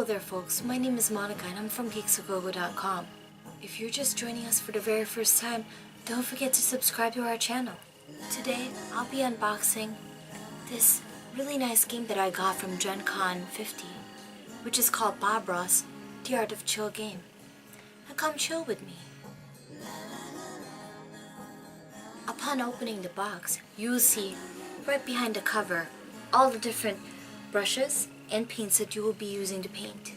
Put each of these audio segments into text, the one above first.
Hello there folks, my name is Monica and I'm from Geeks.Gogo.com. If you're just joining us for the very first time, don't forget to subscribe to our channel. Today, I'll be unboxing this really nice game that I got from Gen Con 50, which is called Bob Ross, The Art of Chill Game. Now come chill with me. Upon opening the box, you will see right behind the cover all the different brushes and paints that you will be using to paint.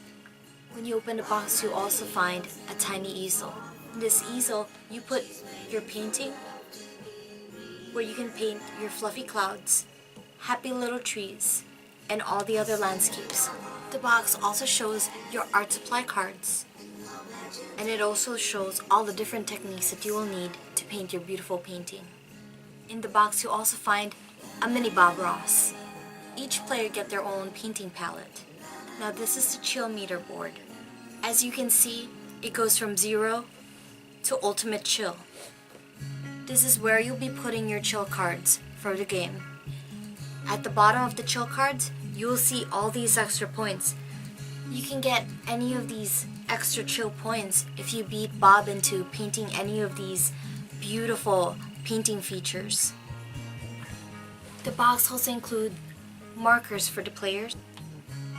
When you open the box, you also find a tiny easel. In this easel, you put your painting where you can paint your fluffy clouds, happy little trees, and all the other landscapes. The box also shows your art supply cards, and it also shows all the different techniques that you will need to paint your beautiful painting. In the box, you also find a mini Bob Ross. Each player get their own painting palette. Now this is the chill meter board. As you can see, it goes from 0 to ultimate chill. This is where you'll be putting your chill cards for the game. At the bottom of the chill cards, you will see all these extra points. You can get any of these extra chill points if you beat Bob into painting any of these beautiful painting features. The box also includes markers for the players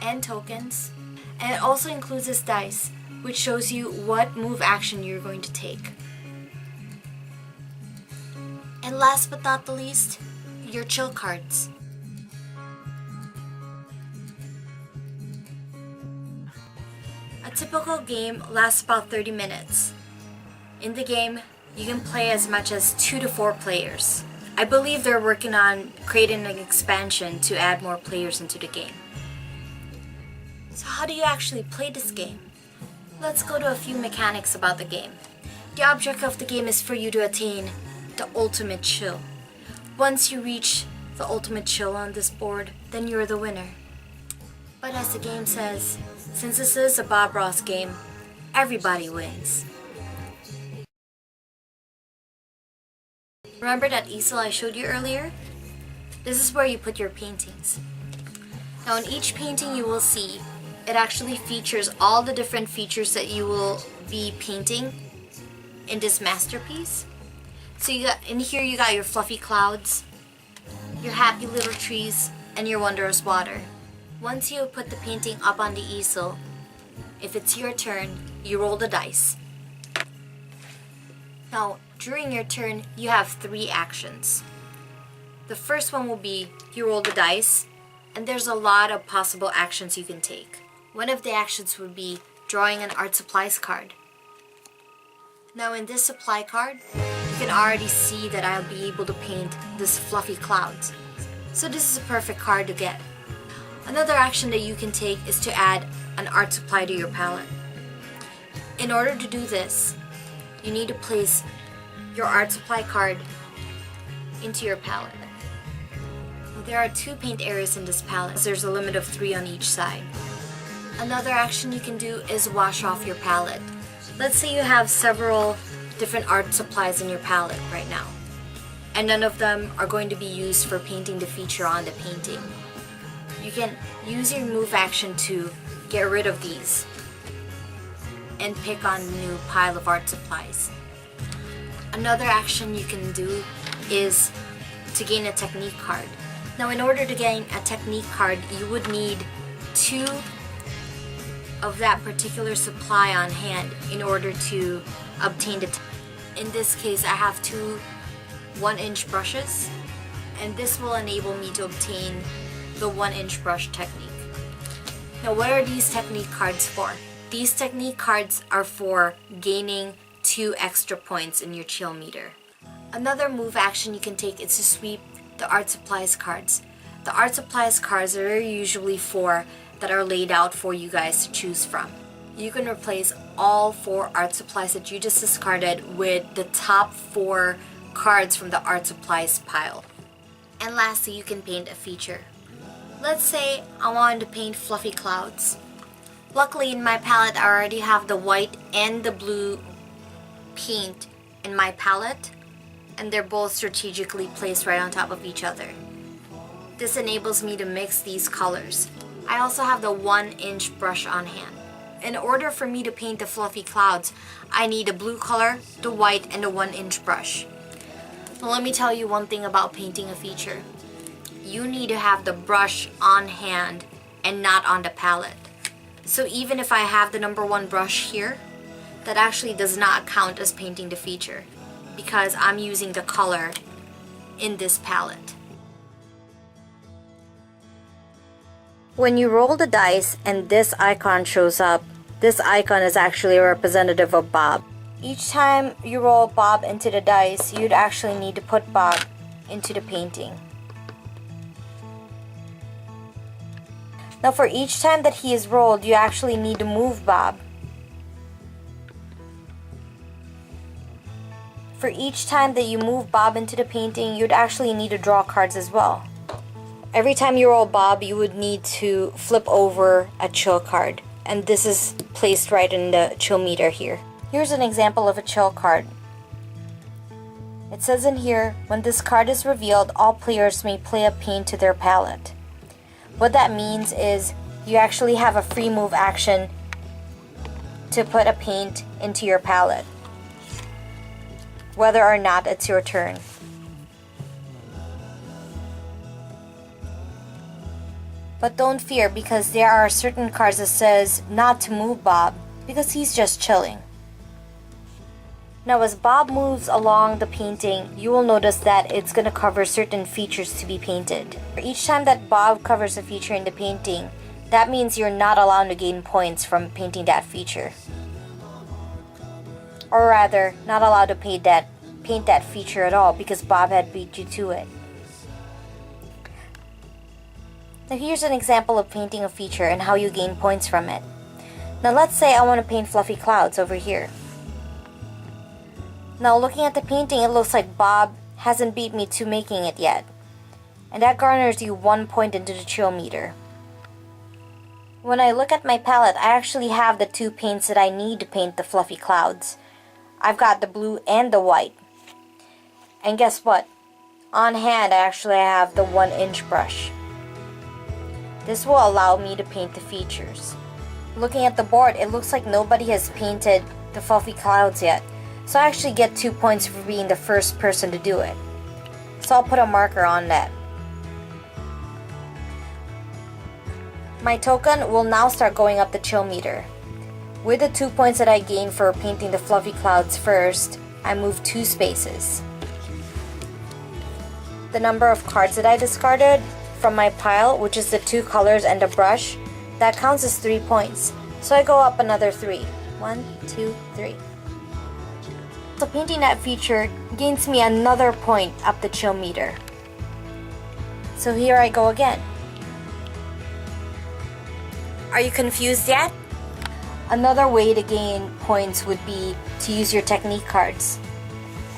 and tokens, and it also includes this dice which shows you what move action you're going to take. And last but not the least, your chill cards. A typical game lasts about 30 minutes. In the game, you can play as much as 2 to 4 players. I believe they're working on creating an expansion to add more players into the game. So how do you actually play this game? Let's go to a few mechanics about the game. The object of the game is for you to attain the ultimate chill. Once you reach the ultimate chill on this board, then you're the winner. But as the game says, since this is a Bob Ross game, everybody wins. Remember that easel I showed you earlier? This is where you put your paintings. Now in each painting you will see, it actually features all the different features that you will be painting in this masterpiece. So you got, in here you got your fluffy clouds, your happy little trees, and your wondrous water. Once you put the painting up on the easel, if it's your turn, you roll the dice. Now, during your turn, you have 3 actions. The first one will be you roll the dice, and there's a lot of possible actions you can take. One of the actions would be drawing an art supplies card. Now in this supply card, you can already see that I'll be able to paint this fluffy clouds. So this is a perfect card to get. Another action that you can take is to add an art supply to your palette. In order to do this, you need to place your art supply card into your palette. There are 2 paint areas in this palette. There's a limit of 3 on each side. Another action you can do is wash off your palette. Let's say you have several different art supplies in your palette right now, and none of them are going to be used for painting the feature on the painting. You can use your move action to get rid of these and pick on a new pile of art supplies. Another action you can do is to gain a technique card. Now in order to gain a technique card, you would need 2 of that particular supply on hand in order to obtain the in this case I have 2 1-inch brushes, and this will enable me to obtain the 1-inch brush technique. Now what are these technique cards for? These technique cards are for gaining 2 extra points in your chill meter. Another move action you can take is to sweep the art supplies cards. The art supplies cards are usually 4 that are laid out for you guys to choose from. You can replace all 4 art supplies that you just discarded with the top 4 cards from the art supplies pile. And lastly, you can paint a feature. Let's say I wanted to paint fluffy clouds. Luckily in my palette I already have the white and the blue paint in my palette, and they're both strategically placed right on top of each other. This enables me to mix these colors. I also have the 1-inch brush on hand. In order for me to paint the fluffy clouds, I need a blue color, the white, and the 1-inch brush. Now let me tell you one thing about painting a feature. You need to have the brush on hand and not on the palette. So even if I have the number 1 brush here, that actually does not count as painting the feature because I'm using the color in this palette. When you roll the dice and this icon shows up, this icon is actually a representative of Bob. Each time you roll Bob into the dice, you'd actually need to put Bob into the painting. Now for each time that he is rolled, you actually need to move Bob. For each time that you move Bob into the painting, you'd actually need to draw cards as well. Every time you roll Bob, you would need to flip over a chill card. And this is placed right in the chill meter here. Here's an example of a chill card. It says in here, when this card is revealed, all players may play a paint to their palette. What that means is you actually have a free move action to put a paint into your palette, whether or not it's your turn. But don't fear, because there are certain cards that says not to move Bob because he's just chilling. Now as Bob moves along the painting, you will notice that it's going to cover certain features to be painted. Each time that Bob covers a feature in the painting, that means you're not allowed to gain points from painting that feature. Or rather, not allowed to paint that feature at all because Bob had beat you to it. Now here's an example of painting a feature and how you gain points from it. Now let's say I want to paint fluffy clouds over here. Now looking at the painting, it looks like Bob hasn't beat me to making it yet. And that garners you 1 point into the chill meter. When I look at my palette, I actually have the 2 paints that I need to paint the fluffy clouds. I've got the blue and the white. And guess what? On hand, I actually have the 1-inch brush. This will allow me to paint the features. Looking at the board, it looks like nobody has painted the fluffy clouds yet. So I actually get 2 points for being the first person to do it. So I'll put a marker on that. My token will now start going up the chill meter. With the 2 points that I gained for painting the fluffy clouds first, I move 2 spaces. The number of cards that I discarded from my pile, which is the 2 colors and the brush, that counts as 3 points. So I go up another 3. 1, 2, 3. So painting that feature gains me another point up the chill meter. So here I go again. Are you confused yet? Another way to gain points would be to use your technique cards.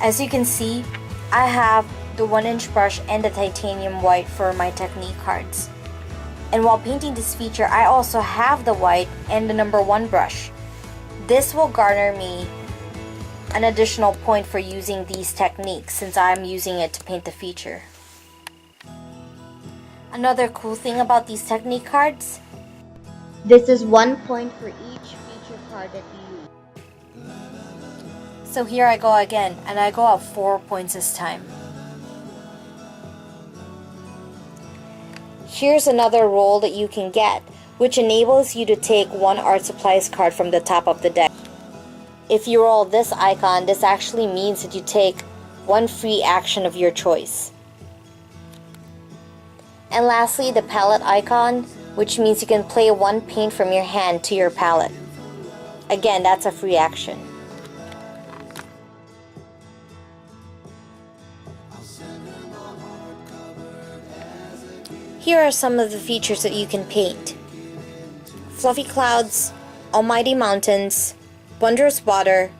As you can see, I have the 1-inch brush and the titanium white for my technique cards. And while painting this feature, I also have the white and the number 1 brush. This will garner me an additional point for using these techniques since I'm using it to paint the feature. Another cool thing about these technique cards, this is 1 point for each feature card that you use. So here I go again, and I go up 4 points this time. Here's another roll that you can get, which enables you to take 1 art supplies card from the top of the deck. If you roll this icon, this actually means that you take 1 free action of your choice. And lastly, the palette icon, which means you can play 1 paint from your hand to your palette. Again, that's a free action. Here are some of the features that you can paint. Fluffy clouds, almighty mountains, wondrous water,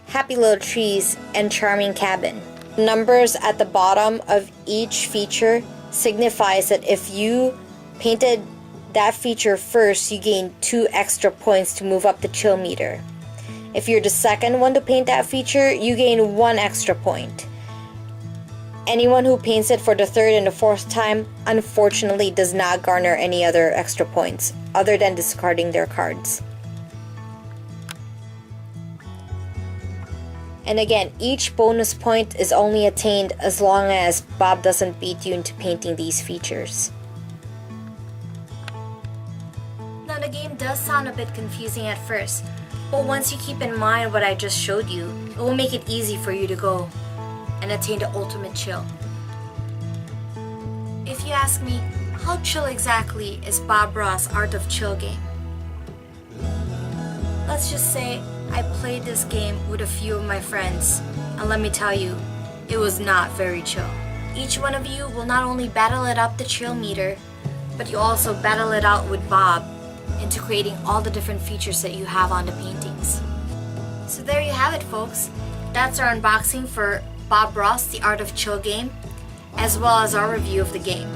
happy little trees, and charming cabin. Numbers at the bottom of each feature signifies that if you painted that feature first, you gain 2 extra points to move up the chill meter. If you're the second one to paint that feature, you gain 1 extra point. Anyone who paints it for the third and the fourth time, unfortunately, does not garner any other extra points, other than discarding their cards. And again, each bonus point is only attained as long as Bob doesn't beat you into painting these features. Now the game does sound a bit confusing at first, but once you keep in mind what I just showed you, it will make it easy for you to go and attain the ultimate chill. If you ask me, how chill exactly is Bob Ross' Art of Chill game? Let's just say I played this game with a few of my friends, and let me tell you, it was not very chill. Each one of you will not only battle it up the chill meter, but you also battle it out with Bob into creating all the different features that you have on the paintings. So there you have it, folks. That's our unboxing for Bob Ross, The Art of Chill game, as well as our review of the game.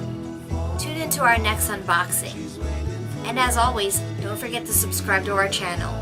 Tune into our next unboxing. And as always, don't forget to subscribe to our channel.